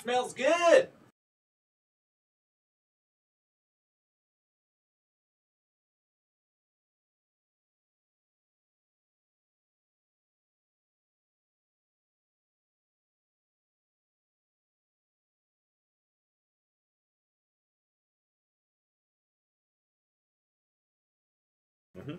Smells good! Mm-hmm.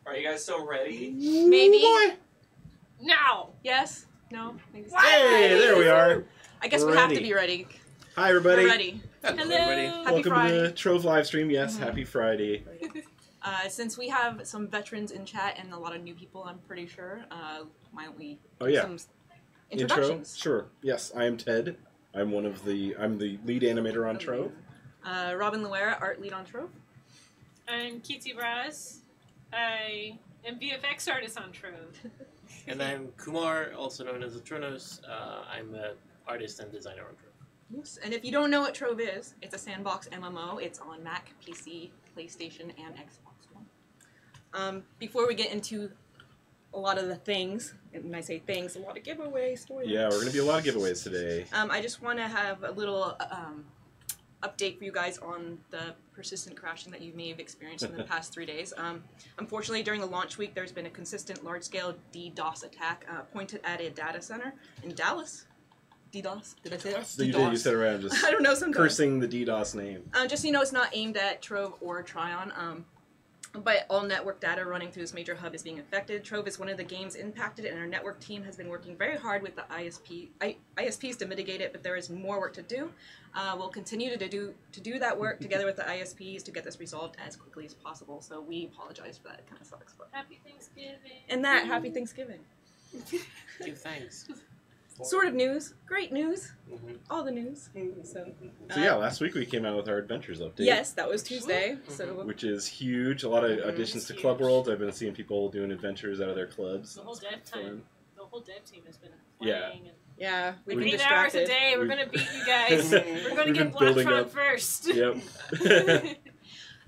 Are you guys still ready? Maybe. Boy. Now. Yes. No. Maybe so. Hey, there we are. I guess We're we have to ready. be ready. Hi, everybody. We're ready. Hello, Hello. everybody. Happy Welcome Friday. to the Trove live stream. Yes, happy Friday. Since we have some veterans in chat and a lot of new people, I'm pretty sure. Why don't we Oh, do yeah. some Intro? introductions? Sure. Yes, I am Ted. I'm the lead animator on Trove. Robin Luera, art lead on Trove. I'm Kitty Braz. I am VFX artist on Trove. And I'm Kumar, also known as Atronos. I'm an artist and designer on Trove. Yes. And if you don't know what Trove is, it's a sandbox MMO. It's on Mac, PC, PlayStation, and Xbox One. Before we get into a lot of the things, and when I say things, a lot of giveaways, storylines. Yeah, we're going to be a lot of giveaways today. I just want to have a little update for you guys on the persistent crashing that you may have experienced in the past 3 days. Unfortunately, during the launch week, there's been a consistent large-scale DDoS attack pointed at a data center in Dallas. DDoS? Did I say that? So you sit around just I don't know, sometimes. cursing the DDoS name. Just so you know, it's not aimed at Trove or Tryon. But all network data running through this major hub is being affected. Trove is one of the games impacted, and our network team has been working very hard with the ISPs to mitigate it, but there is more work to do. We'll continue to do that work together with the ISPs to get this resolved as quickly as possible. So we apologize for that. It kind of sucks. But Happy Thanksgiving. and that, happy Thanksgiving. Give thanks. Sort of news. Great news. Mm-hmm. All the news. So Yeah, last week we came out with our Adventures update. yes, that was Tuesday. So Which is huge. A lot of additions to Club World. I've been seeing people doing adventures out of their clubs. The whole It's dev fun. time. The whole dev team has been playing. Yeah. And yeah, we've been 8 hours distracted. a day. We're gonna beat you guys. We're gonna We've get been building Blackfront up. first. Yep.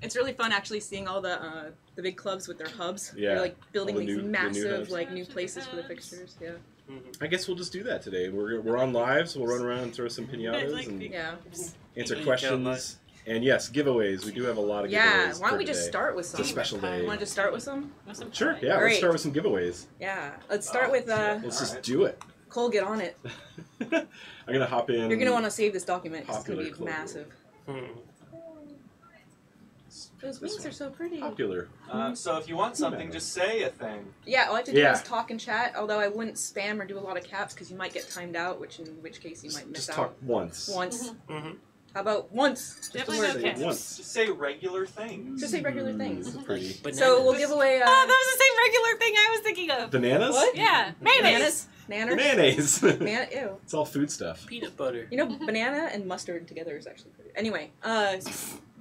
It's really fun actually seeing all the big clubs with their hubs. Yeah, They're like building all the these new massive hubs. like new places for the fixtures. Yeah. I guess we'll just do that today. We're on live, so we'll run around and throw some pinatas and Yeah. answer Yeah, questions. And yes, giveaways. We do have a lot of giveaways. Yeah. Why for don't we just today. start with some? It's a special day. You want to just start with some? Sure, yeah, let's Great. start with some giveaways. Yeah. Let's start with Let's just do it. Cole. Get on it. I'm gonna hop in. You're gonna want to save this document. 'Cause it's gonna Popular be Cole. massive. Those This wings one. are so pretty. Popular. So if you want something, just say a thing. Yeah, all I have to do Yeah. is talk and chat. Although I wouldn't spam or do a lot of caps because you might get timed out, in which case you might miss Just out. talk once. Once. Mm-hmm. How about once? Just a Definitely word. no Say caps. once. Just say regular things. Just say regular things. This is pretty. So we'll give away. Oh, that was the same regular thing I was thinking of. Bananas? What? Yeah, mayonnaise. Nanner? Mayonnaise. Ew. It's all food stuff. Peanut butter. You know, banana and mustard together is actually pretty. Anyway,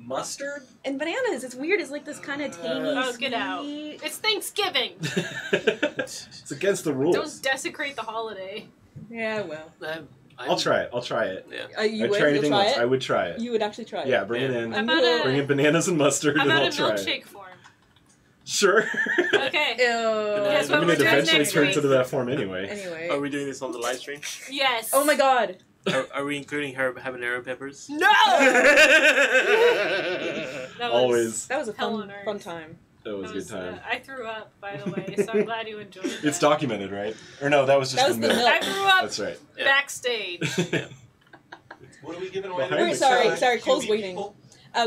Mustard? and bananas, it's weird. It's like this kind of tangy, Oh, get out. sweet- It's Thanksgiving. It's against the rules. Don't desecrate the holiday. Yeah, well. I'll try it. I'll try it. Yeah. You I'd would? try You'll anything try once. it? I would try it. You would actually try it? Yeah, bring it Yeah. in. How about a- Bring in bananas and mustard, How and about I'll a try it. milkshake form? Sure. Okay. Ew. Guess I what mean, we're it doing eventually next turns week? into that form anyway. Anyway. Are we doing this on the live stream? Yes. Oh my god. Are we including habanero peppers? No! That was- Always. That was a Hell fun, on earth. fun time. That was a good time. I threw up, by the way, so I'm glad you enjoyed it. It's documented, right? Or no, that was just That was the the milk. milk. I threw up That's right. Yeah. backstage. What are we giving away? Behind today? the Sorry, QB Cole's people? waiting.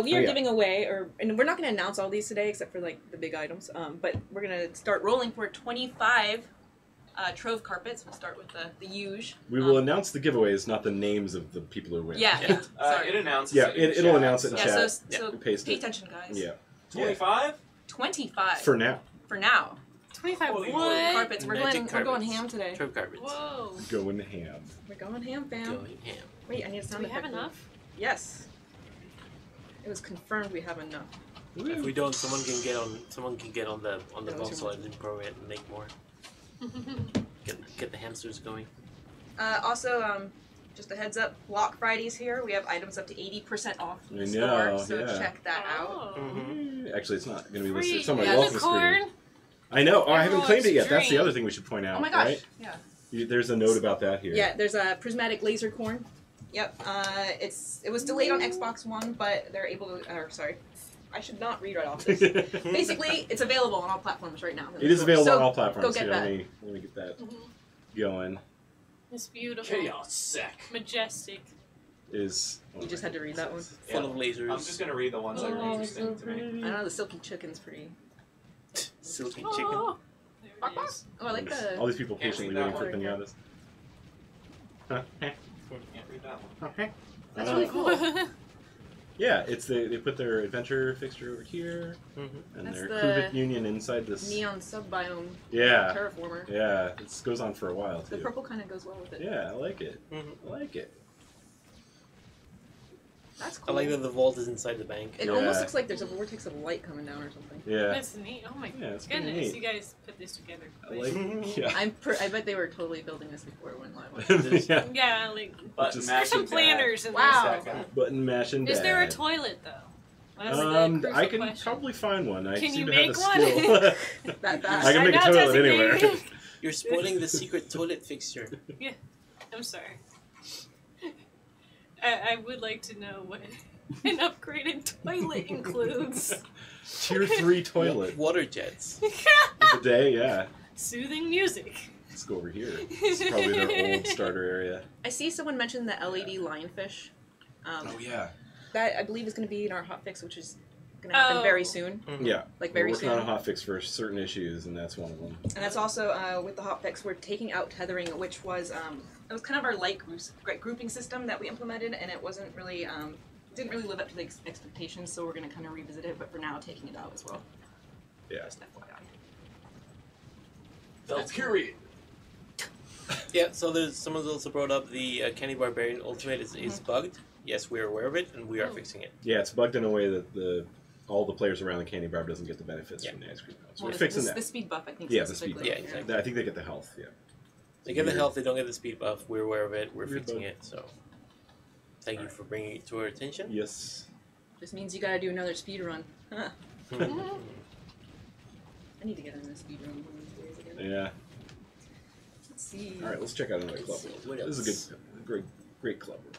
We are yeah. giving away, and we're not going to announce all these today except for like the big items. But we're going to start rolling for 25 Trove carpets. We'll start with the huge. We will announce the giveaways, not the names of the people who win. Yeah. Yeah. Sorry. It announces. Yeah, it in it'll chat, announce it in Yeah. chat. So Paste pay it. attention, guys. Yeah. 25. 25 For now. for now. 25 Holy what? Carpets. We're Magic going carpets. ham today. Trove carpets. Whoa. Going ham. We're going ham, fam. Going ham. Wait, I need a Do sound we have effect. enough? Yes. It was confirmed we have enough. If we don't, someone can get on the That was your console and program it and make more. Get the hamsters going. Also, just a heads up, Block Fridays here. We have items up to 80% off in the I store, know, so yeah. check that out. Oh. Actually, it's not going to be Free listed. It's on my Yeah, welcome screen. unicorn. I know. Oh, I haven't Everyone's claimed it yet. That's the dream. other thing we should point out. Oh my gosh. Right? Yeah. There's a note about that here. Yeah, there's a prismatic laser corn. Yep. It was delayed on Xbox One, but they're able to. Or sorry, I should not read right off this. Basically, it's available on all platforms right now. It is available So on all platforms. Go get Here, that. let me get that Mhm. going. It's beautiful. Chaos sack. Majestic. Is You just had to read that one. Full of lasers. I'm just gonna read the ones that are interesting to me. I know the silky chicken's pretty. Silky chicken. Oh, there it is. Oh, I like the. all these people Can't patiently read waiting that for one. pinatas. Huh? Can't read that one. That's really cool. Yeah, it's they put their adventure fixture over here, Mm-hmm. and That's their the Kruvik Union inside this. Neon subbiome. Yeah, Terraformer. yeah, this goes on for a while The too. purple kind of goes well with it. Yeah, I like it. Mm-hmm. I like it. That's I cool. like that the vault is inside the bank. It Yeah. almost looks like there's a vortex of light coming down or something. Yeah, That's neat. Oh my yeah, it's pretty goodness, neat. you guys put this together. I quick. like. Yeah. I bet they were totally building this before it went live. Yeah. Yeah, like Button Just- mash there's some and dab. planners in Wow. Second. Button mash and this. Is there a dab. toilet though? That's the I crucial can question. probably find one. I Can seem you to have a make one? skill. That I fast. can make a I'm not toilet anywhere. designated. You're spoiling the secret toilet fixture. I'm sorry. I would like to know what an upgraded toilet includes. Tier 3 toilet. Water jets. The day, yeah. Soothing music. Let's go over here. This is probably their old starter area. I see someone mention the LED lionfish. Oh yeah. That I believe is going to be in our hotfix, which is going to happen very Oh. soon. Yeah. Like We're very working soon. on a hotfix for certain issues, and that's one of them. And that's also with the hotfix, we're taking out tethering, which was it was kind of our light grouping system that we implemented, and it wasn't really didn't really live up to the expectations. So we're going to kind of revisit it, but for now, taking it out as well. Yeah. Just FYI. Valkyrie. Yeah, so there's someone's also brought up the Candy Barbarian Ultimate is bugged. Yes, we're aware of it, and we are fixing it. Yeah, it's bugged in a way that all the players around the candy bar doesn't get the benefits Yeah. from the ice cream cone. So Well, we're fixing the that. speed buff, I think. Yeah, the speed specifically. buff. Yeah, exactly. I think they get the health. Yeah. They get the Weird. health, they don't get the speed buff. We're aware of it. We're Weird fixing bug. it. So, thank you for bringing it to our attention. Yes. Just means you got to do another speed run. Huh. Mhm. I need to get on a speed run one of these days again. Yeah. Let's see. All right, let's check out another club. see, World. what This is else? a great club. World.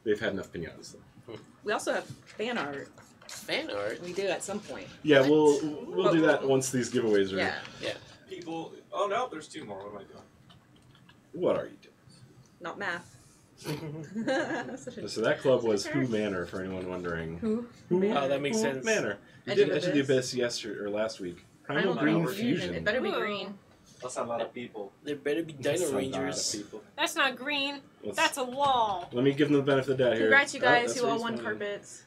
They've had enough pinatas though. We also have fan art. Fan art. We do at some point. Yeah, What? we'll do that once these giveaways are. Yeah. People. Oh no, there's two more. What am I doing? What are you doing? Not math. Such a- So that club was Who Manor, for anyone wondering. Who? Who Manor? Oh, that makes Who sense. Manor. We Edge did of Edge of the Abyss. Abyss yesterday or last week. Primal Primal Green Green Fusion. It better be Ooh. green. That's a lot of people. There better be That's Dino a lot of Rangers. people. That's not green. Let's- That's a wall. Let me give them the benefit of the doubt here. Congrats, you Oh, guys that's who where all you won spawned. carpets.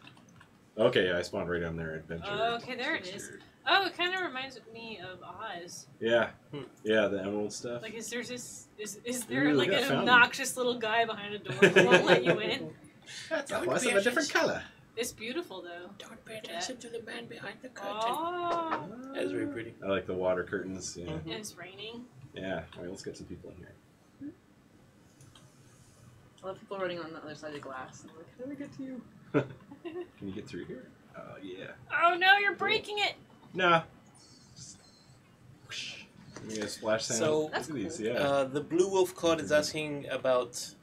Okay, yeah, I spawned right on their adventure. Okay, there it is. Oh, it kind of reminds me of Oz. Yeah, Hmm. yeah, the emerald stuff. Like, is there Ooh, like look at an that fountain. obnoxious little guy behind a door that won't let you in? That's Don't a horse pay of a different attention. color. It's beautiful though. Don't pay attention to the man behind the curtain. Oh, That is very pretty. I like the water curtains. Yeah, Mhm. it's raining. yeah. All right, let's get some people in here. I love people running on the other side of the glass. I'm like, how do we get to you? Can you get through here? Oh yeah. Oh no, you're breaking it. Nah. Just whoosh. We get a splash sound. So, Look That's at these. cool. Yeah. The Blue Wolf Cod is asking about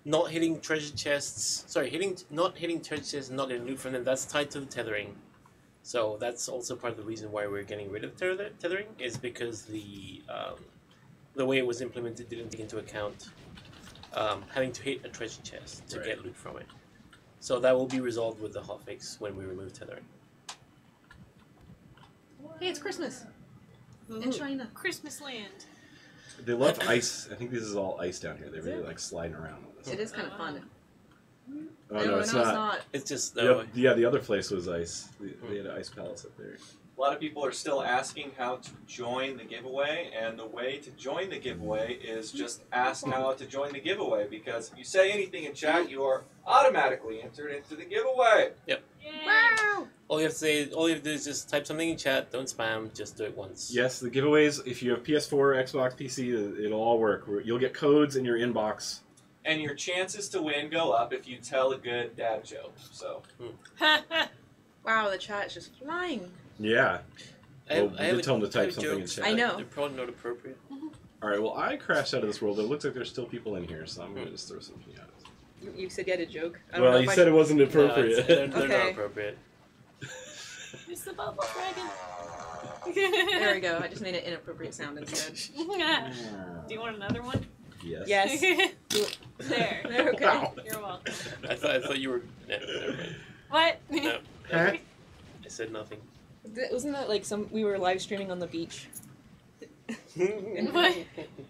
not hitting treasure chests. Sorry, not hitting treasure chests and not getting loot from them. That's tied to the tethering. So that's also part of the reason why we're getting rid of tethering, is because the way it was implemented didn't take into account having to hit a treasure chest to get loot from it. So that will be resolved with the hotfix when we remove tethering. Hey, it's Christmas in China. Christmas land. They love ice. I think this is all ice down here. They really like sliding around on this. It is kind of fun. Oh no, it's not. It's just The other place was ice. They had an ice palace up there. A lot of people are still asking how to join the giveaway, and the way to join the giveaway is just ask how to join the giveaway, because if you say anything in chat, you are automatically entered into the giveaway. Yep. Yay. Wow! All you have to do is just type something in chat. Don't spam. Just do it once. Yes, the giveaways. If you have PS4, Xbox, PC, it'll all work. You'll get codes in your inbox. And your chances to win go up if you tell a good dad joke. So. Wow, the chat is just flying. Yeah. I did tell them to type something in jokes, chat. I know. They're probably not appropriate. All right. Well, I crashed out of this world. It looks like there's still people in here, so I'm gonna just throw something at it. You said you had a joke. I don't know Well, if you I said it wasn't appropriate. No, they're not Okay. appropriate. It's the bubble dragon. There we go. I just made an inappropriate sound instead. Do you want another one? Yes. Yes. There. There, okay. Wow. You're welcome. I thought you were. Never mind. What? No, Huh? I said nothing. Wasn't that like we were live streaming on the beach? What?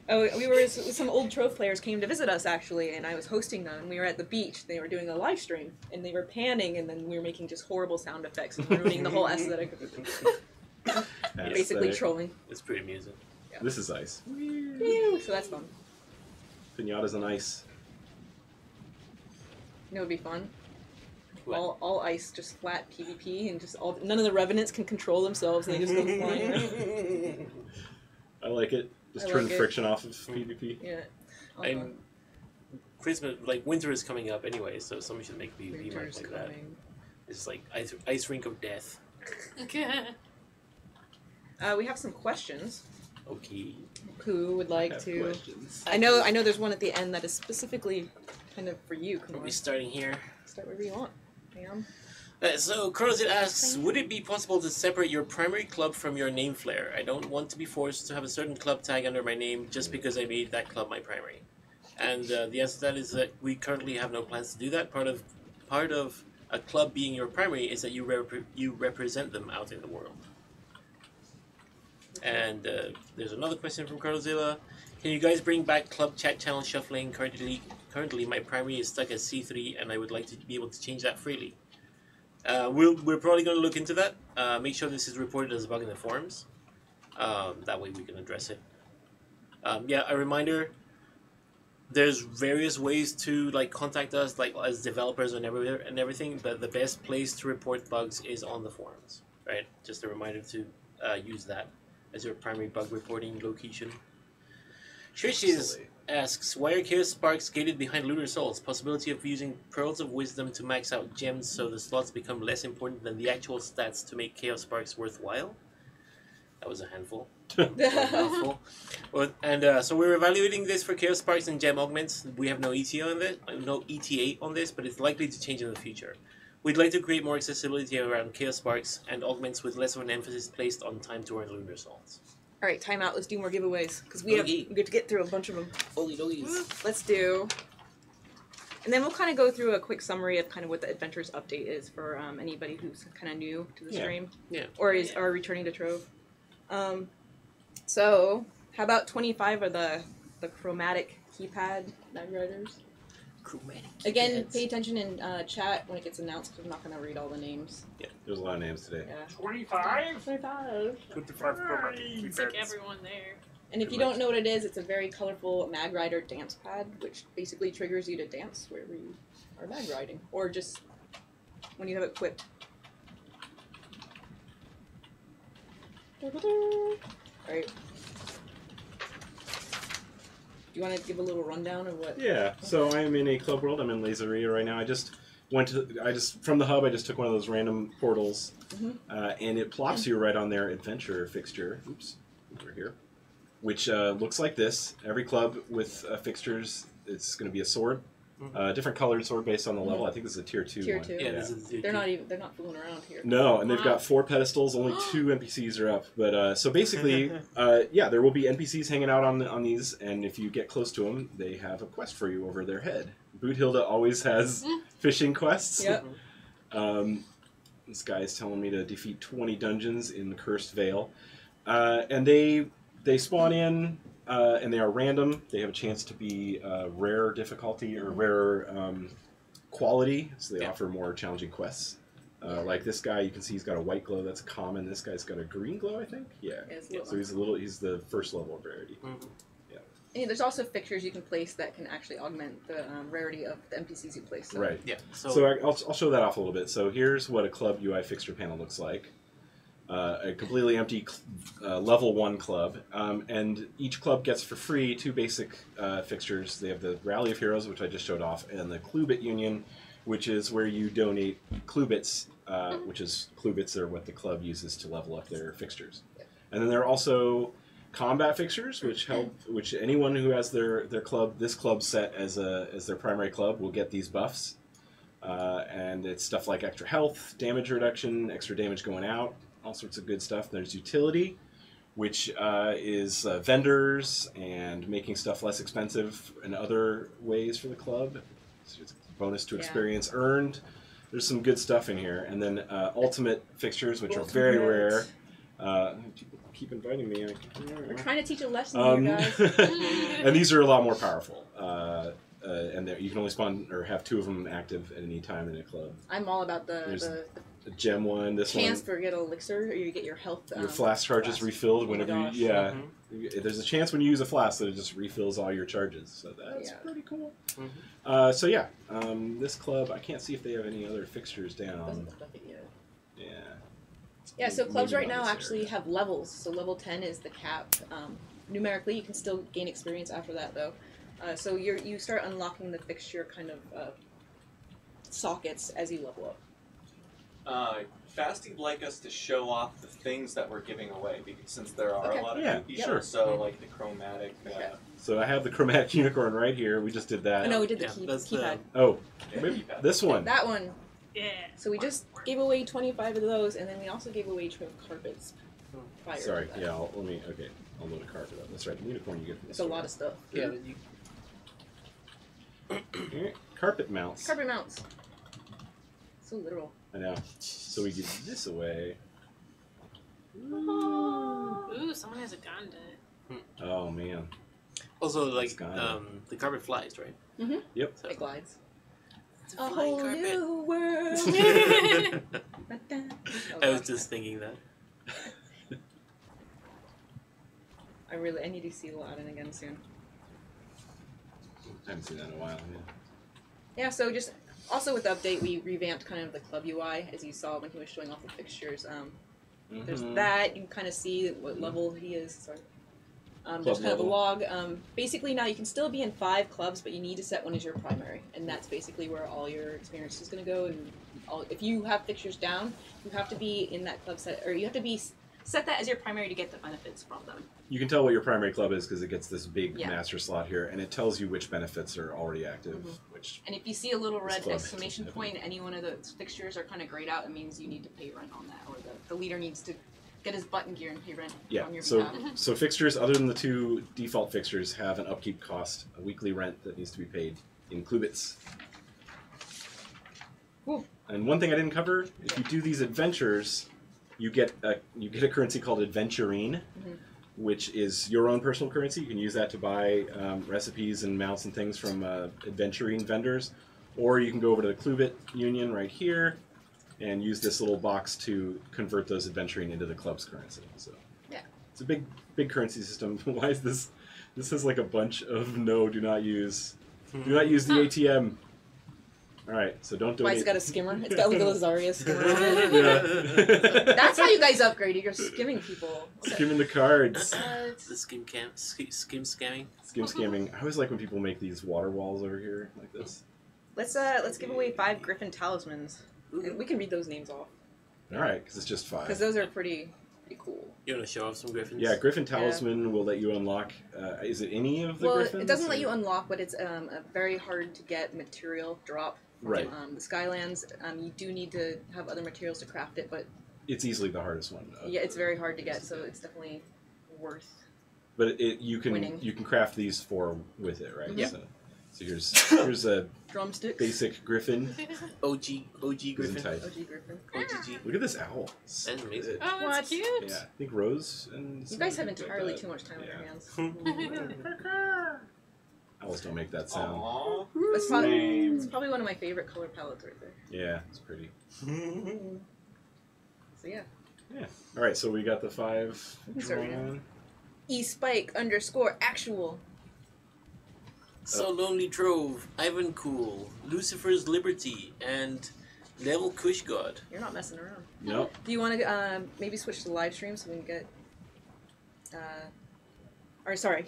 Oh, we were. Some old Trove players came to visit us actually, and I was hosting them. And we were at the beach. They were doing a live stream, and they were panning, and then we were making just horrible sound effects and ruining the whole aesthetic of it. Basically trolling. It's pretty amusing. This is ice. So that's fun. Pinatas on ice. You know, it'd be fun. What? All ice, just flat PvP, and just none of the revenants can control themselves. And they just go flying around. I like it. Just I turn like it. friction off of PvP. Yeah. All I'm fun. Christmas, like winter is coming up anyway, so someone should make PvP Winter's maps like that. coming. It's like ice rink of death. We have some questions. Okay. Who would like Have to? questions. I know there's one at the end that is specifically kind of for you. Come Are on, we starting here? start wherever you want. Bam. So Crozit asks, would it be possible to separate your primary club from your name flare? I don't want to be forced to have a certain club tag under my name just because I made that club my primary. And the answer to that is that we currently have no plans to do that. Part of a club being your primary is that you represent them out in the world. And there's another question from Carlzilla. Can you guys bring back club chat channel shuffling? Currently my primary is stuck as C3 and I would like to be able to change that freely. We're probably going to look into that. Make sure this is reported as a bug in the forums. That way we can address it. Yeah, a reminder, there's various ways to contact us as developers and everything, but the best place to report bugs is on the forums, right? Just a reminder to use that as your primary bug reporting location. Trishes asks, why are Chaos Sparks gated behind Lunar Souls? Possibility of using Pearls of Wisdom to max out gems so the slots become less important than the actual stats to make Chaos Sparks worthwhile? That was a handful. Mouthful. Well, and so we're evaluating this for Chaos Sparks and Gem Augments. We have no ETA on this, but it's likely to change in the future. We'd like to create more accessibility around Chaos Sparks and Augments with less of an emphasis placed on time to earn Lunar Souls. All right, time out. Let's do more giveaways because we have to get through a bunch of them. Holy doggies. Let's do, and then we'll kind of go through a quick summary of kind of what the Adventures update is for anybody who's kind of new to the stream, or are returning to Trove. So how about 25 are the chromatic keypad mag riders? Chromatic Again, keypads. pay attention in chat when it gets announced because I'm not going to read all the names. Yeah, there's a lot of names today. Yeah. 25? 25. 25 It's like everyone there. And if you don't know what it is, it's a very colorful mag rider dance pad, which basically triggers you to dance wherever you are mag riding, or just when you have it equipped. Alright. Do you want to give a little rundown of what? Yeah, so I'm in a club world. I'm in Laseria right now. I just from the hub, I just took one of those random portals, and it plops you right on their adventure fixture. Oops, over here. Which looks like this. Every club with fixtures, it's going to be a sword. Different colored sword based on the level. I think this is a tier 2 Tier one. 2. Yeah, this is the They're not fooling around here. No, and they've Wow. got 4 pedestals. Only 2 NPCs are up. But so basically, yeah, there will be NPCs hanging out on these, and if you get close to them, they have a quest for you over their head. Boothilda always has fishing quests. Yep. This guy is telling me to defeat 20 dungeons in the Cursed Vale, and they spawn in, and they are random. They have a chance to be rare difficulty or rare quality, so they offer more challenging quests. Like this guy, you can see he's got a white glow. That's common. This guy's got a green glow, I think. Yeah. So he's the first level of rarity. And there's also fixtures you can place that can actually augment the rarity of the NPCs you place. So. Right. Yeah. So I'll show that off a little bit. So here's what a club UI fixture panel looks like. A completely empty level 1 club, and each club gets for free 2 basic fixtures. They have the Rally of Heroes, which I just showed off, and the Clubit Union, which is where you donate Clubits, which is Clubits are what the club uses to level up their fixtures. And then there are also combat fixtures, which anyone who has this club set as their primary club will get these buffs, and it's stuff like extra health, damage reduction, extra damage going out, all sorts of good stuff. There's utility, which is vendors and making stuff less expensive in other ways for the club. It's a bonus to experience earned. There's some good stuff in here, and then ultimate fixtures, which are very rare. People keep inviting me. We're trying to teach a lesson here, guys. And these are a lot more powerful. And you can only spawn or have 2 of them active at any time in a club. I'm all about the gem one. This chance one. for get elixir, or you get your health. Your flask charges refilled whenever you. Yeah. There's a chance when you use a flask that it just refills all your charges. So that's pretty cool. So yeah, this club, I can't see if they have any other fixtures down. Yeah. Yeah, so clubs Maybe right not now this actually area. have levels. So level 10 is the cap. Numerically, you can still gain experience after that, though. So you start unlocking the fixture kind of sockets as you level up. Fasty would like us to show off the things that we're giving away, because since there are Okay. a lot of Yeah, new sure. features, so like the chromatic. So I have the chromatic unicorn right here. We just did that. Oh, no, we did the that's the- keypad. Oh, Yeah, maybe keypad. this one. That one. Yeah. So we just gave away 25 of those, and then we also gave away Trove carpets. Prior Sorry. to that. Yeah. I'll load a carpet up. That's right. The unicorn you get from the It's a store. lot of stuff. Yeah. Carpet mounts. Carpet mounts. So literal. I know. So we give this away. Ooh, someone has a gun. Oh man. Also, like It's kinda- the carpet flies, right? Mm-hmm. Yep. So, It glides. it's A flying whole new world. I was just thinking that. I need to see Aladdin again soon. I haven't seen that in a while. Yeah, so just also with the update, we revamped kind of the club UI, as you saw when he was showing off the fixtures. There's that. You can kind of see what level he is. Sorry. There's kind of a log. Basically, now you can still be in 5 clubs, but you need to set one as your primary, and that's basically where all your experience is going to go. And if you have fixtures down, you have to be in that club set, or you have to set that as your primary to get the benefits from them. You can tell what your primary club is because it gets this big Yeah. master slot here, and it tells you which benefits are already active. Which And if you see a little This red club exclamation is point, any one of the fixtures are kind of grayed out, it means you need to pay rent on that, or the leader needs to get his button gear and pay rent on your behalf. So fixtures other than the 2 default fixtures have an upkeep cost, a weekly rent that needs to be paid in Clubits. Cool. And one thing I didn't cover: if you do these adventures, you get a currency called Adventurine, which is your own personal currency. You can use that to buy recipes and mounts and things from Adventurine vendors, or you can go over to the Clubit Union right here and use this little box to convert those Adventurine into the club's currency. So Yeah. it's a big currency system. Why is this? This is like a bunch of no, do not use the ATM. All right, so don't donate. Why, it's got a skimmer? It's got like a Lazaria skimmer on it. Yeah. That's how you guys upgraded. You're skimming people. Skimming the cards. The skim scamming. Skim scamming. I always like when people make these water walls over here like this. Let's give away 5 Griffin Talismans. And we can read those names off All right, because it's just 5. because those are pretty Pretty cool. You want to show off some Griffins? Yeah, Griffin Talisman will let you unlock. Is it any of the Well, Griffins? it doesn't let or- you unlock, but it's a very hard to get material drop from Right. the Skylands. You do need to have other materials to craft it, but It's easily the hardest one. yeah, it's very hard to get, so it's definitely worth. But you can Winning. you can craft these 4 with it, right? Yeah. So here's a Drumsticks. basic Griffin. OG Griffin. Isn't tight. OG Griffin. OGG. Look at this owl. That's amazing. Oh, What? that's cute. Yeah, I think Rose and You guys have something entirely like too that. much time on your Yeah. hands. Owls don't make that sound. Aww. It's probably, Same. it's probably one of my favorite color palettes right there. Yeah, it's pretty. So yeah. Yeah. All right, so we got the 5 We can start again. drawn. eSpike_actual. So Lonely Trove, Ivan Cool, Lucifer's Liberty, and Level Kush God. You're not messing around. Nope. Do you want to maybe switch to live stream so we can get? Or sorry,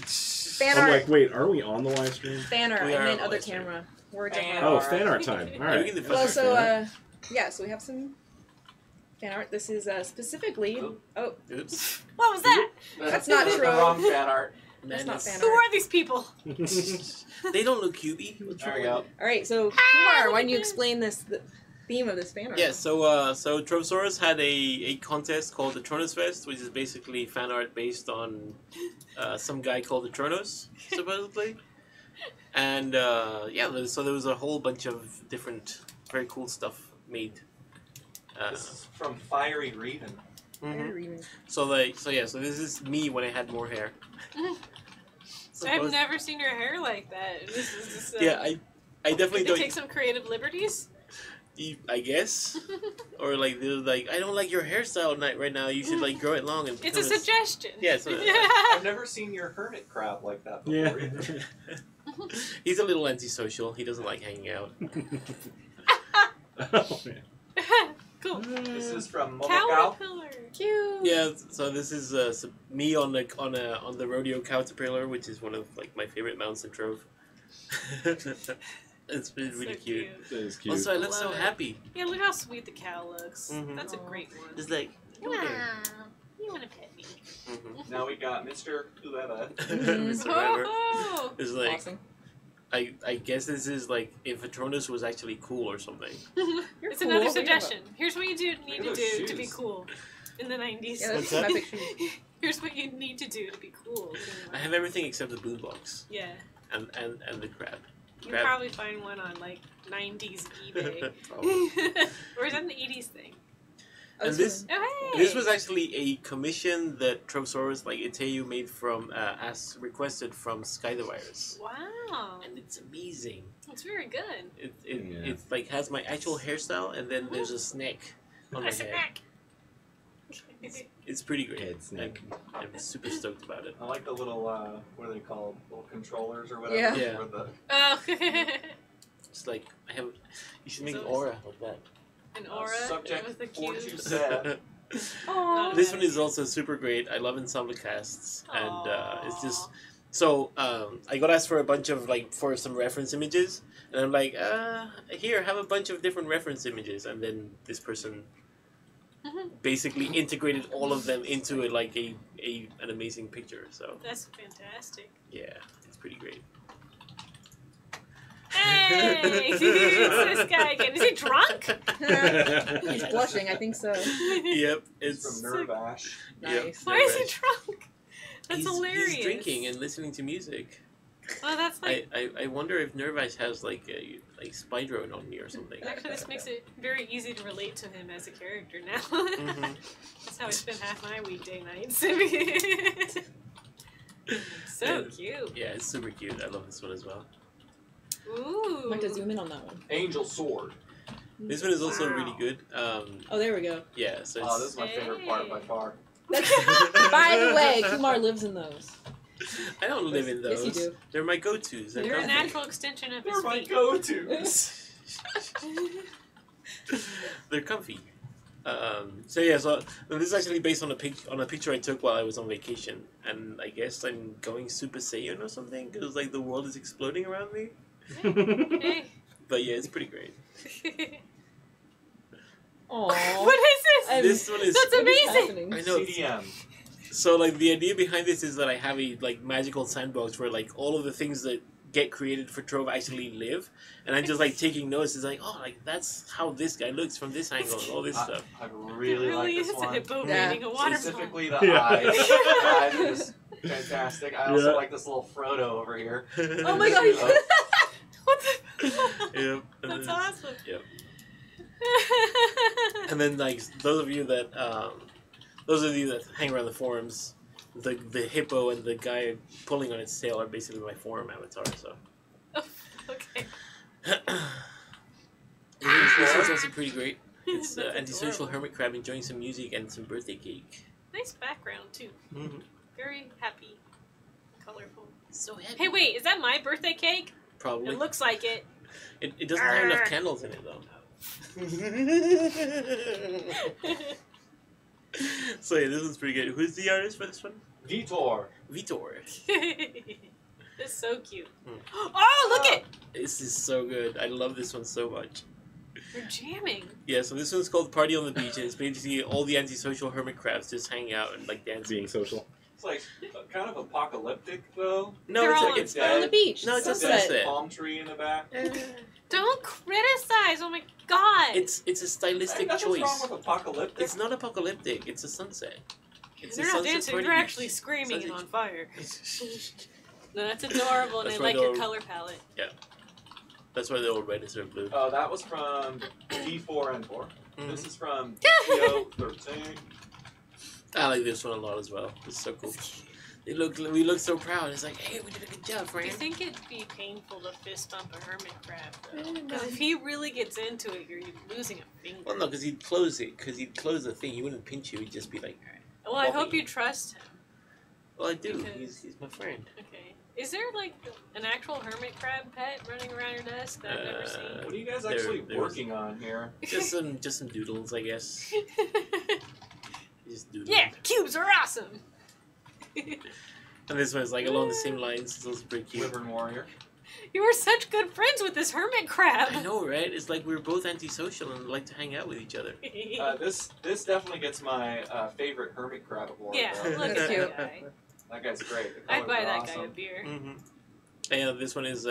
fan I'm art. like, wait, are we on the live stream? Fan art. We I are meant on other live stream. camera. Words Fan are Oh, hard. fan art time. All Are we right. getting the Well, first so fan yeah, so we have some fan art. This is specifically. Oh, Oops. What was that? That's not The true. wrong fan art. That's not fan Who art. are these people? They don't look cutey. There we go. All right, so Kumar, why don't you explain the theme of this fan art? Yeah, so Trovesaurus had a contest called the Tronos Fest, which is basically fan art based on some guy called the Tronos, supposedly. And so there was a whole bunch of different very cool stuff made. This is from Fiery Reven. Mhm. So this is me when I had more hair. I've never seen your hair like that. This is just, Yeah, I definitely did they don't. take some creative liberties? I guess, or like they're like, I don't like your hairstyle right now. You should like grow it long and. It's a become suggestion. Yeah, so I've never seen your hermit crab like that before Yeah. either. he's a little antisocial. He doesn't like hanging out. Oh, man. Cool. This is from Momokow. Caterpillar. Cute. Yeah, so this is me on the rodeo caterpillar, which is one of like my favorite mounts in Trove. It's really, really So cute. That is cute. Also, I look so Love it. happy. Yeah, look how sweet the cow looks. Mhm. That's a Aw. great one. It's like, come here. You want to pet me? Mhm. Now we got Mr. Whoever. Mr. Weber. Oh! It's like, Awesome. I guess this is like if Atronus was actually cool or something. You're It's cool. another What are you talking suggestion. Here's what you need Look to at do those to be shoes. cool in the 90s. Yeah, What's that's that? my picture. Here's what you need to do to be cool. I have everything except the boombox Yeah. and the crab. You Crab. probably find one on like 90s eBay. Probably. Or is that an 80s thing? And this Oh, hey! this was actually a commission that Trovesaurus, like Iteu, made from as requested from Sky the Virus, Wow. and it's amazing. That's very good. Yeah. It's like has my actual hairstyle, and then there's a snake on my Nice head. snack. It's pretty great. Head snake. I'm super stoked about it. I like the little, what are they called? Little controllers or whatever. Yeah. Yeah. Where the, Oh, It's like I have. You should make an So- aura like that. an aura subject with the for cube. you said. Aw. This one is also super great. I love ensemble casts, and it's just so. I got asked for a bunch of for some reference images, and I'm like, here, have a bunch of different reference images, and then this person basically integrated all of them into an amazing picture. So That's fantastic. yeah, it's pretty great. Hey! It's this guy again. Is he drunk? He's blushing. I think so. Yep, It's it's from Nervash. Yep. Nice. Why is he drunk? That's he's, hilarious. He's drinking and listening to music. Oh, that's like. I wonder if Nervice has like spy drone on me or something. Actually, this makes it very easy to relate to him as a character now. Mhm. That's how I spend half my weekday nights. So And- cute. Yeah, it's super cute. I love this one as well. Ooh. I'd like to zoom in on that one. Angel Sword. This one is also Wow. really good. Oh, there we go. Yeah, so Oh, this it's, is my favorite part by far. By the way, Kumar lives in those. I don't live in those. Yes, you do. They're my go-tos. They're They're a comfy. natural extension of his They're my feet. go-tos. They're comfy. So yeah, so this is actually based on a picture I took while I was on vacation, and I guess I'm going Super Saiyan or something because like the world is exploding around me. Hey. But yeah, it's pretty great. Aww. What is this? I This one is That's What is amazing. happening? I know. CDM. So like the idea behind this is that I have a like magical sandbox where like all of the things that get created for Trove actually live, and I'm just like taking notes. It's like, oh, like that's how this guy looks from this angle and all this stuff. I It really like really this is a one. hippo Yeah. reading a waterfall. Specifically the Yeah. eyes. The eyes are just fantastic. I also Yeah. like this little Frodo over here. Oh my god. What the? Yep. And That's then- awesome. Yep. And then like those of you that hang around the forums, the hippo and the guy pulling on its tail are basically my forum avatar. So Okay. this is also pretty great. It's That's antisocial adorable. hermit crab enjoying some music and some birthday cake. Nice background too. Mm-hmm. Very happy, colorful. So happy. Hey, wait, is that my birthday cake? Probably. It looks like it. It doesn't have enough candles in it though. So yeah, this one's pretty good. Who's the artist for this one? Vitor. Vitor. It's so cute. Hmm. Oh, look it! This is so good. I love this one so much. We're jamming. Yeah, so this one's called Party on the Beach, and it's basically all the antisocial hermit crabs just hanging out and like dancing. Being social. It's like kind of apocalyptic though. No, They're it's all a, it's They're on the beach. No, it's a sunset. sunset. Palm tree in the back. Don't criticize. Oh my god. it's a stylistic Nothing's choice. wrong with apocalyptic. It's not apocalyptic. It's a sunset. It's They're a not sunset dancing. party They're beach. actually screaming and Sunset- on fire. No, that's adorable, and That's I why like your they're- color palette. That's why they're all red instead of blue. Oh, that was from D4N4. Mhm. This is from DTO13. I like this one a lot as well. It's so cool. We look so proud. It's like, hey, we did a good job, Do friend. you think it'd be painful to fist bump a hermit crab, though? Because if he really gets into it, you're losing a finger. Well, no, because he'd close it. Because he'd close the thing. He wouldn't pinch you. He'd just be like, Well, I hope Bobby. you trust him. well, I do. Because- He's my friend. Okay. Is there like an actual hermit crab pet running around your desk that I've never seen? What are you guys There- actually there's- working on here? Just some doodles, I guess. Just doodles. Yeah, cubes are awesome. And this one's like along the same lines. It's also pretty cute. Wyvern Warrior. You were such good friends with this hermit crab. I know, right? It's like we're both antisocial and like to hang out with each other. This definitely gets my favorite hermit crab award. Yeah, though. look at that guy. That guy's great. The I'd colors buy are that awesome. guy a beer. Mm-hmm. And this one is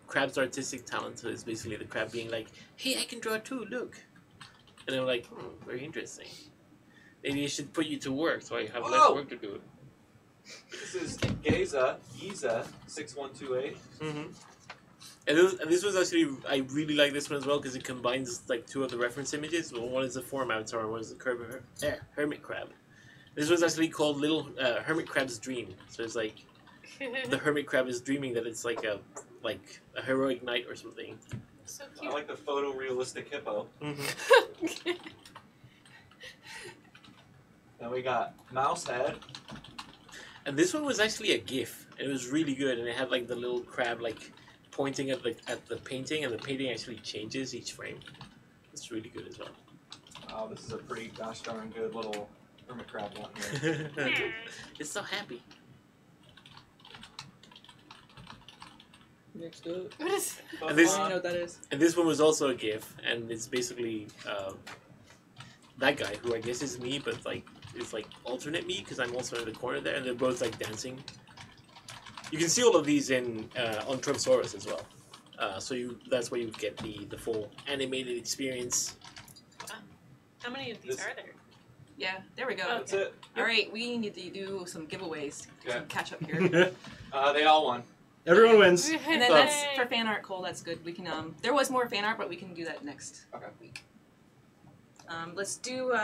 crab's artistic talent. So it's basically the crab being like, "Hey, I can draw too. Look." And I'm like, very interesting. Maybe I should put you to work so I have less Whoa! work to do. This is Giza 6128. Mm-hmm. And this was actually, I really like this one as well because it combines like two of the reference images. Well, one is the form avatar and one is the hermit crab. This was actually called Little Hermit Crab's Dream. So it's like the hermit crab is dreaming that it's like a heroic night or something. So I cute. like the photorealistic hippo. Mm-hmm. Then we got Mouse Head. And this one was actually a GIF. It was really good, and it had like the little crab like pointing at the painting, and the painting actually changes each frame. It's really good as well. Oh, this is a pretty gosh darn good little hermit crab one here. It's so happy. Next up. What is? And this- I don't know what that is. And this one was also a GIF, and it's basically that guy who I guess is me, but like it's like alternate me because I'm also in the corner there, and they're both like dancing. You can see all of these in on Trovesaurus as well. That's where you get the full animated experience. How many of these This- are there? Yeah, there we go. Oh. That's it. All right, we need to do some giveaways. Okay. Some catch up here. They all won. Everyone wins. And then So- that's for fan art, Cole. That's good. We can. There was more fan art, but we can do that next Okay. week. Let's do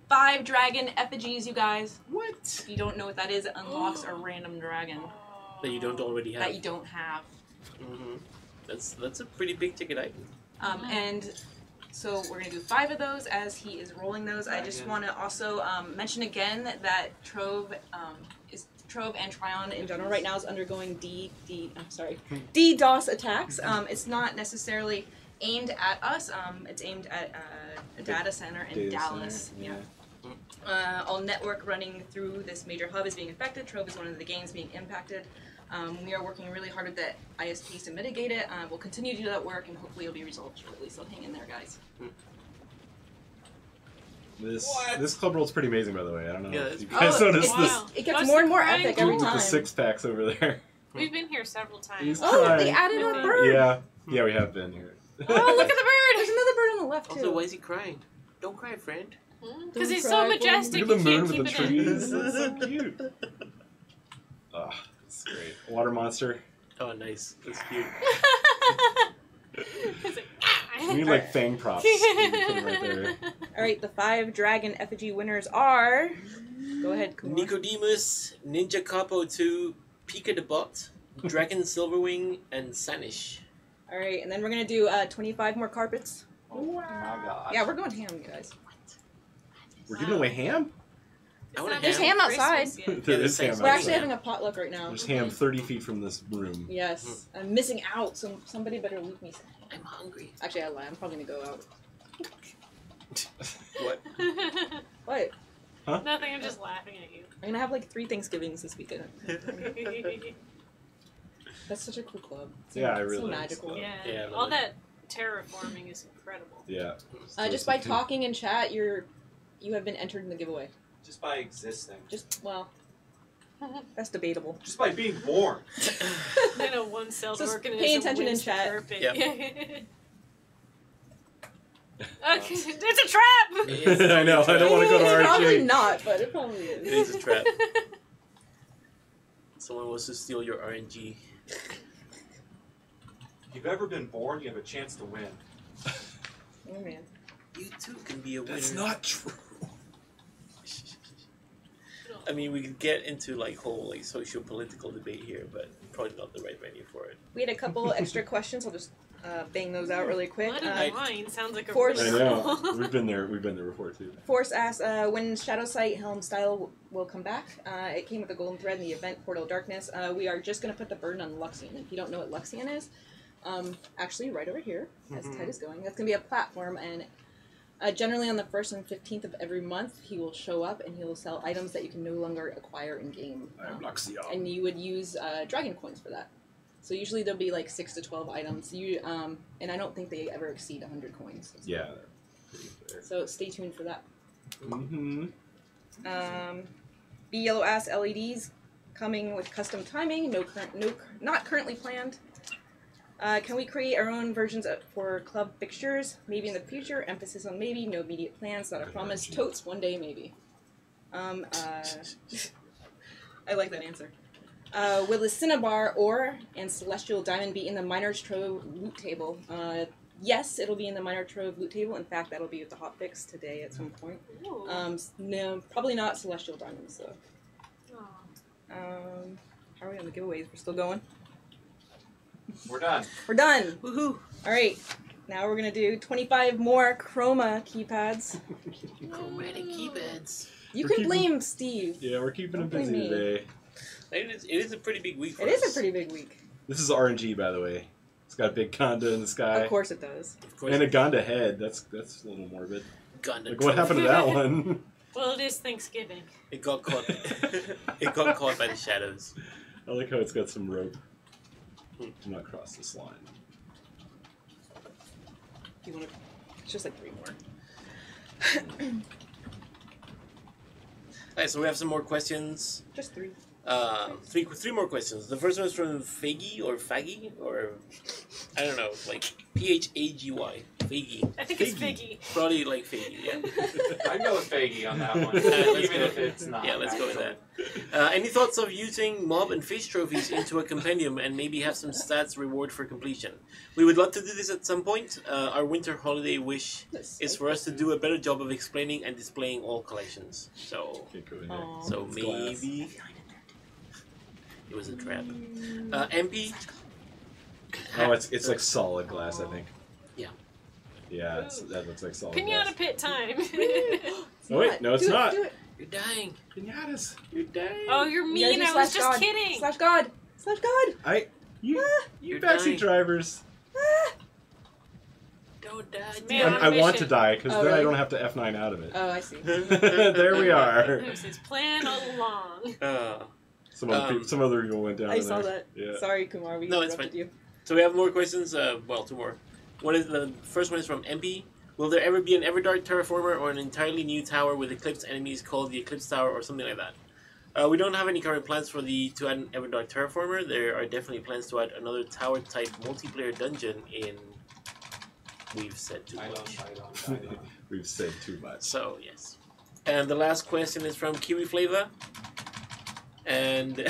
5 dragon effigies, you guys. What? If you don't know what that is, it unlocks a random dragon That you don't already have. that you don't have. Mm-hmm. That's a pretty big ticket item. And so we're gonna do 5 of those as he is rolling those. I just Dragon. want to also mention again that Trove and Tryon in general right now is undergoing DDoS attacks. It's not necessarily aimed at us. It's aimed at a data center in Dallas. Yeah. All network running through this major hub is being affected. Trove is one of the games being impacted. We are working really hard with the ISPs to mitigate it. We'll continue to do that work, and hopefully it'll be resolved shortly. So hang in there, guys. This club roll's pretty amazing, by the way. I don't know Yeah, if it's you guys Oh, noticed this. It gets What's more the and more crying epic goal? every Dude with time. the 6-packs over there. We've been here several times. He's Oh, they crying. added a bird. Yeah, we have been here. Oh, look at the bird! There's another bird on the left Also, too. why is he crying? Don't cry, friend. Because he's cry so for me. majestic, Look at the you moon can't with keep the it in. trees. That's so cute. Ah, that's great. Water monster. Oh, nice. That's cute. It's like, ah. We need like fang props. You can put them right there. All right, the 5 dragon effigy winners are. Go ahead, Kumar. Nicodemus, Ninja Capo 2, Pika the Bot, Dragon Silverwing, and Sanish. All right, and then we're gonna do 25 more carpets. Oh my god. Yeah, we're going ham, you guys. We're giving away ham? I want a There's ham. ham outside. Christmas yet. There Yeah, is the ham same. We're outside. actually having a potluck right now. There's ham 30 feet from this room. Yes, I'm missing out. So somebody better leave me some ham. I'm hungry. Actually, I lie. I'm probably gonna go out. What? What? Nothing, I'm just laughing at you. I'm gonna have like 3 Thanksgivings this weekend. That's such a cool club. It's Yeah, I so really like this magical. club. Yeah, Yeah, I love all it. that terraforming is incredible. Yeah. Just by talking in chat, you have been entered in the giveaway. Just by existing. Well, that's debatable. Just by being born. In a one-celled Just organism pay attention wins in the chat. carpet. Yep. Okay, it's a trap! I know, I don't want to go to It's probably RNG. not, but it probably It is. is a trap. Someone wants to steal your RNG. If you've ever been born, you have a chance to win. Oh man. You too can be a winner. That's not true. I mean, we could get into like whole like socio-political debate here, but probably not the right venue for it. We had a couple extra questions. I'll just bang those out really quick. Bloody wine sounds like a Force- I really know. cool. We've been there before too. Force asks when Shadow Sight Helm style will come back. It came with a golden thread in the event Portal Darkness. We are just going to put the burden on Luxian. If you don't know what Luxian is, actually right over here, as Ted is going, that's going to be a platform, and generally on the 1st and 15th of every month, he will show up and he will sell items that you can no longer acquire in game. I'm Luxion. And you would use dragon coins for that. So usually there'll be like 6 to 12 items. And I don't think they ever exceed 100 coins. Yeah. Pretty fair. So stay tuned for that. Mm-hmm. B Yellow Ass LEDs coming with custom timing. Not currently planned. Can we create our own versions for club fixtures? Maybe in the future. Emphasis on maybe. No immediate plans. Not a promise. Totes one day maybe. I like that answer. Will the Cinnabar ore and Celestial Diamond be in the Miner's Trove loot table? Yes, it'll be in the Miner Trove loot table. In fact, that'll be with the hotfix today at some point. Ooh. No, probably not Celestial Diamonds though. Aw. How are we on the giveaways? We're still going. We're done. We're done. Woohoo! All right. Now we're gonna do 25 more chroma keypads. Chromatic keypads. You We're can keeping- blame Steve. Yeah, we're keeping him Don't blame busy me. today. It is a pretty big week for It us. is a pretty big week. This is RNG, by the way. It's got a big Gonda in the sky. Of course it does. Of course. And a Gonda head. That's a little morbid. Gun Like, what happened to that one? Well, it is Thanksgiving. It got caught. It got caught by the shadows. I like how it's got some rope. Do not cross this line. You want to? It's just like 3 more. Alright, so we have some more questions. Just 3. Three more questions. The first one is from Faggy or Faggy or I don't know, like Phagy. Faggy. I think it's Figgy. Figgy. Probably like Faggy, yeah. I'd go with Faggy on that one, let's even go. if it's not. Yeah, let's go with actually. that. Any thoughts of using mob and fish trophies into a compendium and maybe have some stats reward for completion? We would love to do this at some point. Our winter holiday wish is for us to do a better job of explaining and displaying all collections. So, Can't go in there. Aw. so It's glass. maybe it was a trap. MP. Oh, it's like solid glass, I think. Yeah. Yeah, that looks like solid Pinata glass. pit time. Oh, wait, no, it's Do it, not. do it. You're dying. Pinatas. You're dying. Oh, you're You gotta mean. do I was slash just God. kidding. Slash God. Slash God. You You're backseat dying. drivers. Don't die. Man, I want to mission. die because Oh, then I really? don't have to F9 out of it. Oh, I see. There we are. It was his plan all along. Some other people went down. I in saw there. that. Yeah. Sorry, Kumar. We No, it's interrupted you. So we have more questions. Well, 2 more. One is the first one is from MP. Will there ever be an Everdark terraformer or an entirely new tower with Eclipse enemies called the Eclipse Tower or something like that? We don't have any current plans to add an Everdark terraformer. There are definitely plans to add another tower-type multiplayer dungeon in... We've said too much. We've said too much. So, yes. And the last question is from Kiwi Flavor. And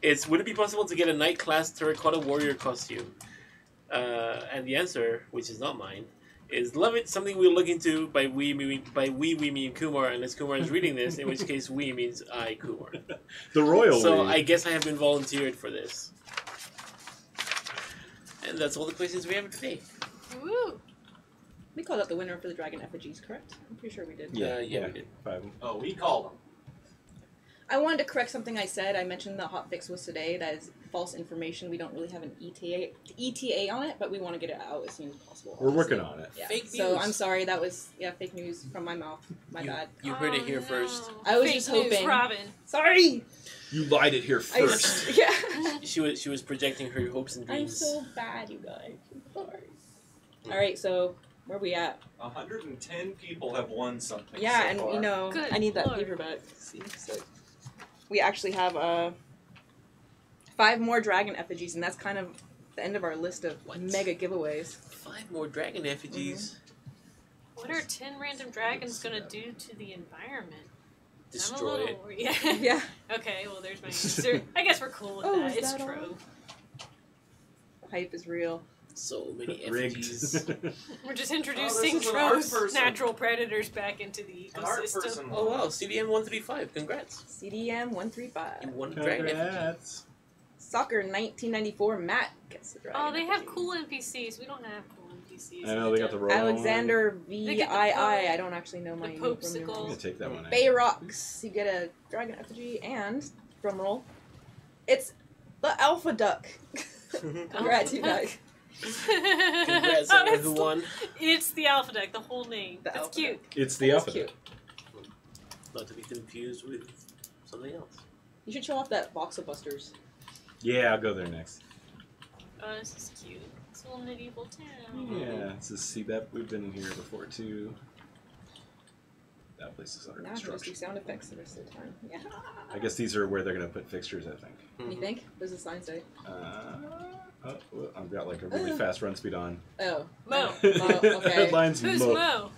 it's, would it be possible to get a Knight class Terracotta Warrior costume? And the answer, which is not mine, is love it, something we'll look into. By we mean Kumar, unless Kumar is reading this, in which case we means I, Kumar. The royal So we. I guess I have been volunteered for this. And that's all the questions we have today. Woo! We called out the winner for the Dragon Effigies, correct? I'm pretty sure we did. Yeah, we did. 5. Oh, we called them. I wanted to correct something I said. I mentioned the hotfix was today. That is false information. We don't really have an ETA on it, but we want to get it out as soon as possible. We're working on it. Yeah. Fake So news. I'm sorry. That was fake news from my mouth. My bad. You heard it here no. first. I was Fake just news, hoping. Robin. Sorry. You lied it here I first. yeah. She was projecting her hopes and I'm dreams. so bad, you guys. I'm sorry. All right. So where are we at? 110 people have won something. Yeah, so and far. you know, Good I need that Lord. paperback. See, so we actually have 5 more dragon effigies, and that's kind of the end of our list of What? mega giveaways. 5 more dragon effigies. What are 10 random dragons gonna do to the environment? I'm a Destroy little it. worried. Yeah. Yeah. Okay, well, there's my answer. I guess we're cool with Oh, that. is It's that all? Trove. Hype is real. So many Rigged. effigies. We're just this introducing is an art Trove's person. natural predators back into the An art ecosystem. person. Oh wow, CDM 135. Congrats. CDM 135. You won a dragon effigy. Congrats. Soccer 1994. Matt gets the dragon. Oh, they have effigy. cool NPCs. We don't have cool NPCs. I know they got the royal Alexander They VII. get the I don't actually know my the name from popsicle. your I'm mom. gonna take that one. Bay Rocks. You get a dragon effigy and drumroll. It's the Alpha Duck. Congrats, you guys. Congrats, Oh, everyone it's who the- won. It's the alpha deck, the whole name. The That's alpha cute. It's the That's alphabet. cute. Not to be confused with something else. You should show off that box of busters. Yeah, I'll go there next. Oh, this is cute. It's a little medieval town. Yeah, this is CBEP. We've been in here before too. That place is under Now I can just do construction. sound effects the rest of the time. Yeah. I guess these are where they're gonna put fixtures. I think. You think? What does the sign say? Well, I've got like a really fast run speed on. Oh. Mo. okay. Headlines Who's Mo. Mo?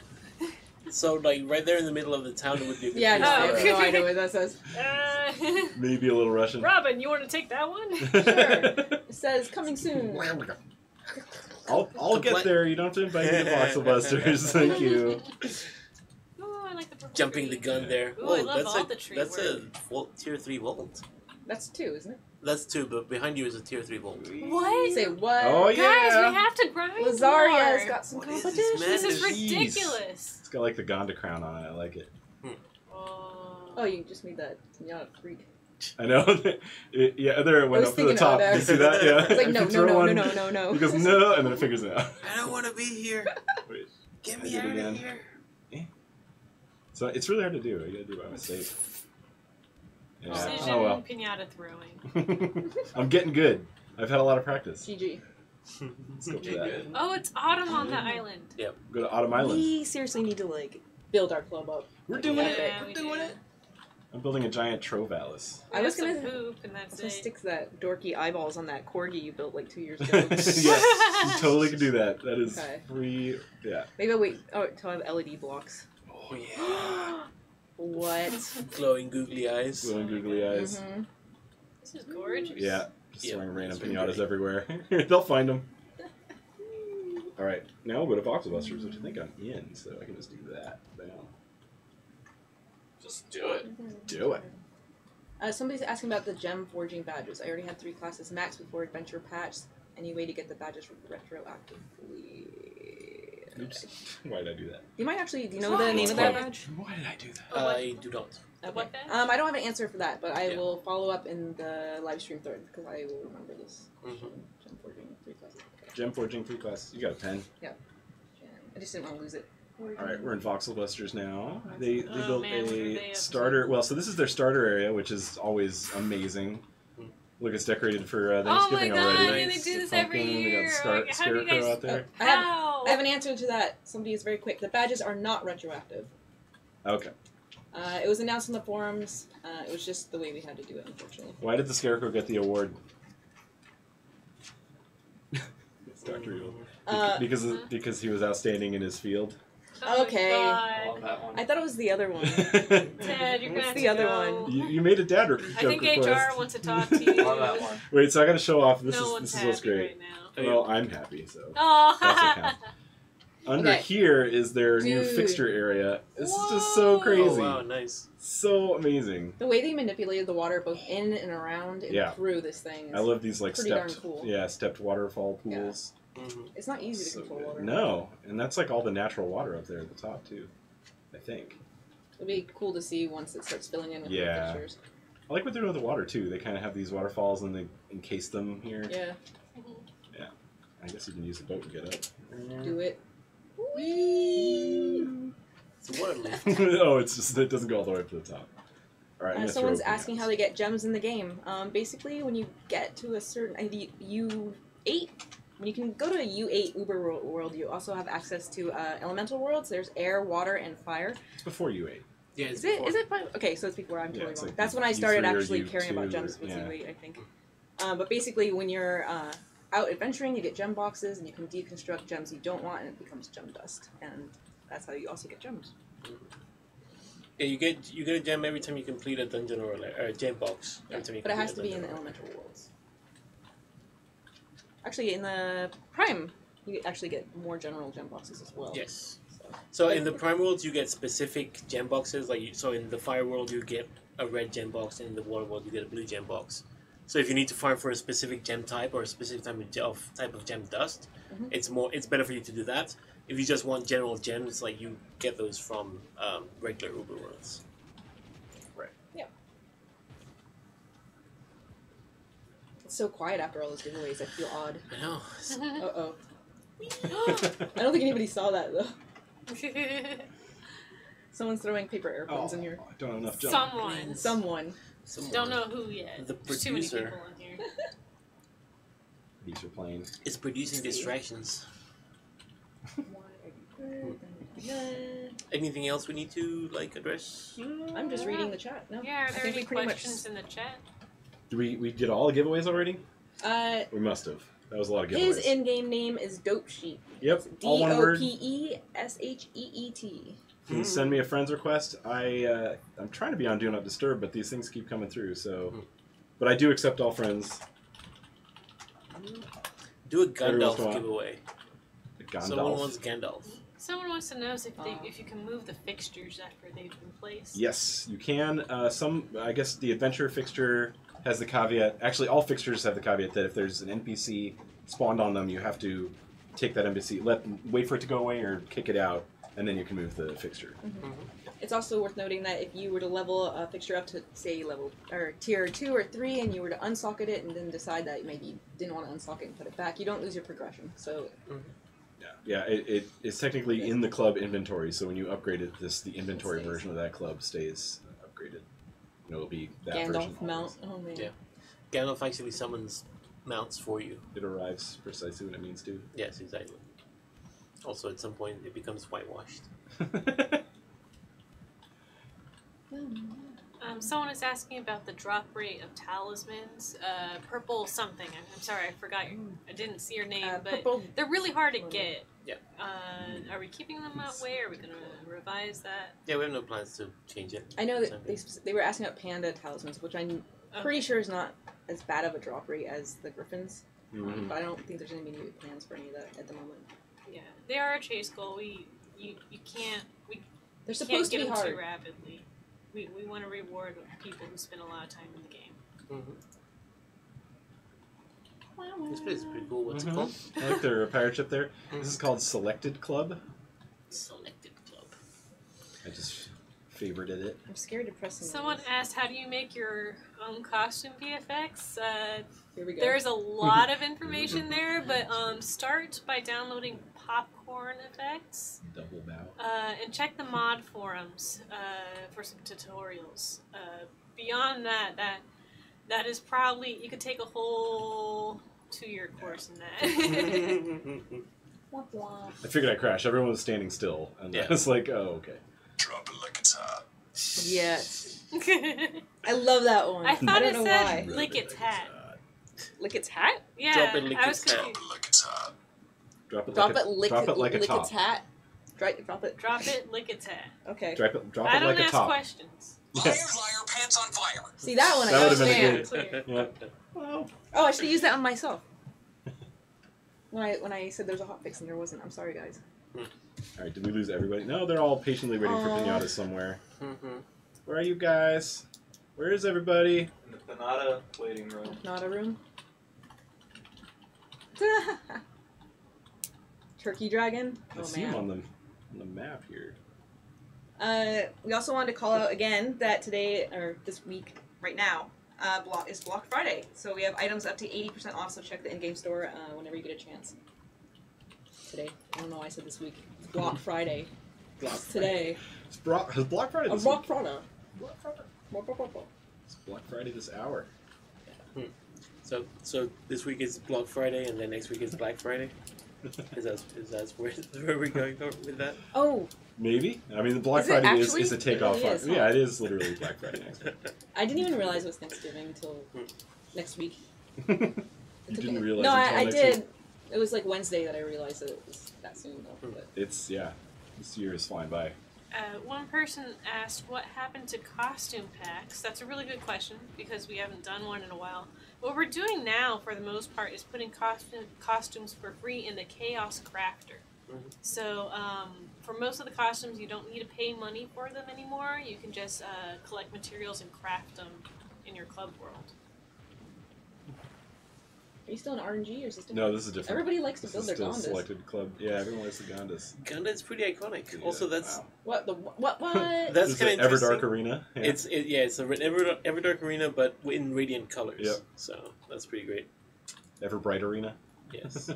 So, like, right there in the middle of the town would be a good Yeah, place no, Oh, I for- have no idea what that says. Maybe a little Russian. Robin, you want to take that one? Sure. It says coming soon. I'll get there. You don't have to invite me to Voxel Busters. Thank you. Oh, I like the purple Jumping the green. gun there. Ooh, I Oh, love that's all a the tree that's work. a tier 3 vault. That's 2, isn't it? That's 2, but behind you is a tier 3 vault. What? Say what? Oh Guys, yeah. we have to grind Lazaria's more. got some What is competition. this, This is man? Jeez. ridiculous. It's got like the Gonda crown on it. I like it. Oh, you just made that. You're not a freak. I know. Yeah, there it went was up to the thinking top. about You see that? Yeah. It's like, If no, you no, throw no, one, no, no, no, no. He goes no, and then it figures it out. I don't want to be here. Wait. Get I me did out it of again. here. So it's really hard to do. I gotta do it by mistake. Yeah. Precision Oh well. pinata throwing. I'm getting good. I've had a lot of practice. GG. Let's go for that. Oh, it's autumn on the island. Go to Autumn Island. We seriously need to like build our club up. We're doing Yeah, it. we We're doing do. it. I'm building a giant Trove Alice. I was Have gonna- some poop, and I that's was gonna it. stick that dorky eyeballs on that corgi you built like 2 years ago. Yeah, you totally can do that. That is Okay. free. Yeah. Maybe I'll wait until I have LED blocks. Oh yeah. What? Glowing googly eyes. Glowing googly eyes. Mhm. This is gorgeous. Yeah. Just Yeah, throwing random it's really pinatas great. everywhere. They'll find them. All right. Now we'll go to Voxel Busters, which I think I'm in, so I can just do that. Bam. Just do it. Do it. Somebody's asking about the gem forging badges. I already had 3 classes max before adventure patch. Any way to get the badges retroactively? Oops. Why did I do that? You might actually. Do you know the name of that badge? Why did I do that? Oh, what? I do not. Okay. What badge? I don't have an answer for that, but I Yeah. will follow up in the live stream thread because I will remember this. Mhm. Gem forging 3 classes. Okay. Gem forging 3 class. You got a pen. Gem. I just didn't want to lose it. All right, we're in Voxel Busters now. That's They Oh, built man, what are a they up to? starter. Well, so this is their starter area, which is always amazing. Hmm. Look, it's decorated for Oh my Thanksgiving god, already. yeah, they do this every Pumpkin, they got year. the Like, how do you scarecrow guys... out there. I have, How? No. I have an answer to that. Somebody is very quick. The badges are not retroactive. Okay. It was announced on the forums. It was just the way we had to do it, unfortunately. Why did the Scarecrow get the award? It's Dr. Evil. Because he was outstanding in his field. Oh Okay. I My love that one. I thought it was the other one. Dad, you're gonna What's have the to other go. one? You made a dad joke I think HR request. wants to talk to you. Love that one. Wait, so I got to show off. This No is one's what's happy great. right now. Well, I'm happy. So Oh. that's what counts. Under Okay. here is their new Dude. fixture area. This is just so Whoa. crazy. Oh wow, nice. So amazing. The way they manipulated the water both in and around and Yeah. through this thing is I love these like pretty stepped, darn cool. stepped waterfall Yeah. pools. It's not easy to So control good. water. No, and that's like all the natural water up there at the top too. I think. It'll be cool to see once it starts filling in with Yeah. the fixtures. I like what they're doing with the water too. They kind of have these waterfalls and they encase them here. Yeah, I guess you can use the boat and get up. do it. It's a water lift. Oh, it's just it doesn't go all the way up to the top. All right. I'm gonna Someone's throw asking how they get gems in the game. Basically, when you get to a certain U8, when you can go to a U8 Uber world, you also have access to elemental worlds. There's air, water, and fire. It's before you ate. Yeah, Is it? Is it? Okay, so it's before. I'm Yeah, totally it's wrong. like That's when I U3 started or actually caring about U2 gems or- with yeah. U8, I think. But basically, when you're out adventuring, you get gem boxes, and you can deconstruct gems you don't want, and it becomes gem dust. And that's how you also get gems. Yeah, you get a gem every time you complete a dungeon or a gem box. Every time you But it complete has a to be in the dungeon or- elemental worlds. Actually, in the Prime, you actually get more general gem boxes as well. Yes. So. So in the Prime worlds, you get specific gem boxes. So in the Fire world, you get a red gem box, and in the Water world, you get a blue gem box. So if you need to farm for a specific gem type or a specific type of gem dust, Mhm. it's better for you to do that. If you just want general gems, like you get those from regular Uber worlds. It's so quiet after all those giveaways. I feel odd. I know. Uh-oh. I don't think anybody saw that, though. Someone's throwing paper airplanes in here. I don't have enough jump. Someone. Someone. Don't know who yet. The There's too many producer. people in here. These are plain. It's producing distractions. Anything else we need to address? I'm just reading the chat. No. Yeah, are I there think any we pretty questions in the chat? We did all the giveaways already? much. We must have. That was a lot of giveaways. His in-game name is Dope Sheet. Yep, all one word. DOPESHEET. Can you send me a friend's request? I'm trying to be on Do Not Disturb, but these things keep coming through. So, but I do accept all friends. Do a Every once Gandalf in a while. giveaway. Gandalf. Someone wants Gandalf. Someone wants to know if you can move the fixtures after they've been placed. Yes, you can. I guess the adventure fixture has the caveat. Actually, all fixtures have the caveat that if there's an NPC spawned on them, you have to take that NPC, wait for it to go away, or kick it out, and then you can move the fixture. It's also worth noting that if you were to level a fixture up to, say, tier 2 or 3, and you were to unsocket it and then decide that maybe you didn't want to unsock it and put it back, you don't lose your progression. So Yeah, it's technically in the club inventory. So when you upgrade it, the inventory version of that club stays upgraded. It'll be that version. Gandalf mount. Oh man. Yeah. Gandalf actually summons mounts for you. It arrives precisely when it means to. Yes, exactly. Also, at some point, it becomes whitewashed. Someone is asking about the drop rate of talismans. Purple something. I'm sorry, I forgot. I didn't see your name, but Purple. they're really hard to get. Yeah. Are we keeping them that way? Are we going to revise that? Yeah, we have no plans to change it. I know that they were asking about panda talismans, which I'm pretty sure is not as bad of a drop rate as the griffins. Mhm. But I don't think there's any immediate plans for any of that at the moment. Yeah, they are a chase goal. You can't They're supposed to get be them hard. too rapidly. We want to reward people who spend a lot of time in the game. This place is pretty cool. What's it Mhm. called? I like their pirate ship there. This is called Selected Club. Selected Club. I just favorited it. I'm scared to press them. Someone asked, how do you make your own costume VFX? Here we go. There's a lot of information there, but start by downloading Popcorn Effects Double bow. and check the mod forums for some tutorials. Beyond that is probably, you could take a whole 2-year course in that. Womp womp. I figured I'd crash. Everyone was standing still, and I was like, "Oh, okay." Drop it like it's hot. Yes. I love that one. I thought don't it know said why. lick its hat. Lick its hat? Yeah, Drop it, lick I was its hat. Drop confused. it like it's hot. Drop it Drop like it, lick, drop it like a lick top. its hat. Drop it. Drop it, lick its hat. Okay. Drop it I like don't a ask top. questions. Yeah. Liar, liar, pants on fire. See that one? I That would've been understand. a Clear. Yeah. Well, Oh, I should have used that on myself. When I said there's a hotfix and there wasn't. I'm sorry, guys. all right. Did we lose everybody? No, they're all patiently waiting for Aw. pinatas somewhere. Mhm. Where are you guys? Where is everybody? In the Panada waiting room. Not a room. Turkey dragon. I Oh see him man. on the map here. We also wanted to call out again that today or this week, right now, is Block Friday. So we have items up to 80% off. So check the in-game store whenever you get a chance. Today. I don't know why I said this week. It's Block Friday. It's today. It's Black Friday this Block week. Friday. Black Friday. Block Friday. It's Black Friday this hour. So this week is Black Friday, and then next week is Black Friday. Is that where we're going with that? Oh, Maybe. I mean, the Black Is it Friday actually? is a It takeoff. really is, huh? Yeah, it is literally Black Friday next week. I didn't even realize it was Thanksgiving until next week. You It took didn't me- realize No, until I next did. week. It was like Wednesday that I realized that it was that soon though. But It's this year is flying by. One person asked what happened to costume packs. That's a really good question because we haven't done one in a while. What we're doing now, for the most part, is putting costumes for free in the Chaos Crafter. Mhm. So for most of the costumes, you don't need to pay money for them anymore. You can just collect materials and craft them in your club world. are you still in RNG or system? No, this is different. Everybody likes to This build is their still Gondas. selected club. Yeah, everyone likes the Gondas. Gunda is pretty iconic. Yeah, Also, that's wow. What the what? that's This is kind the of Everdark interesting. Arena. Yeah. It's Everdark Arena, but in radiant colors. Yep. So that's pretty great. Everbright Arena. Yes.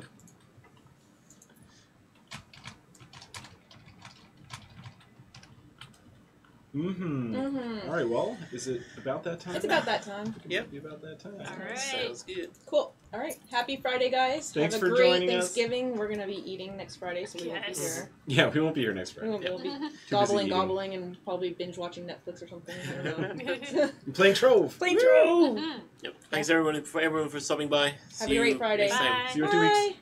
Mm-hmm. Mm-hmm. All right. Well, is it about that time? It's about that time. Yep. Be about that time. All right. Sounds good. Cool. All right. Happy Friday, guys. Thanks Have for a great joining us. Thanksgiving. We're gonna be eating next Friday, so we won't be Yes. here. Yeah, we won't be here next We Friday. won't, we'll be busy gobbling, eating. gobbling, and probably binge watching Netflix or something. I don't know. I'm playing Trove. Play Trove. Mhm. Yep. Thanks everyone for stopping by. Have a great Friday. Next time. Bye. See you in 2 weeks. Bye.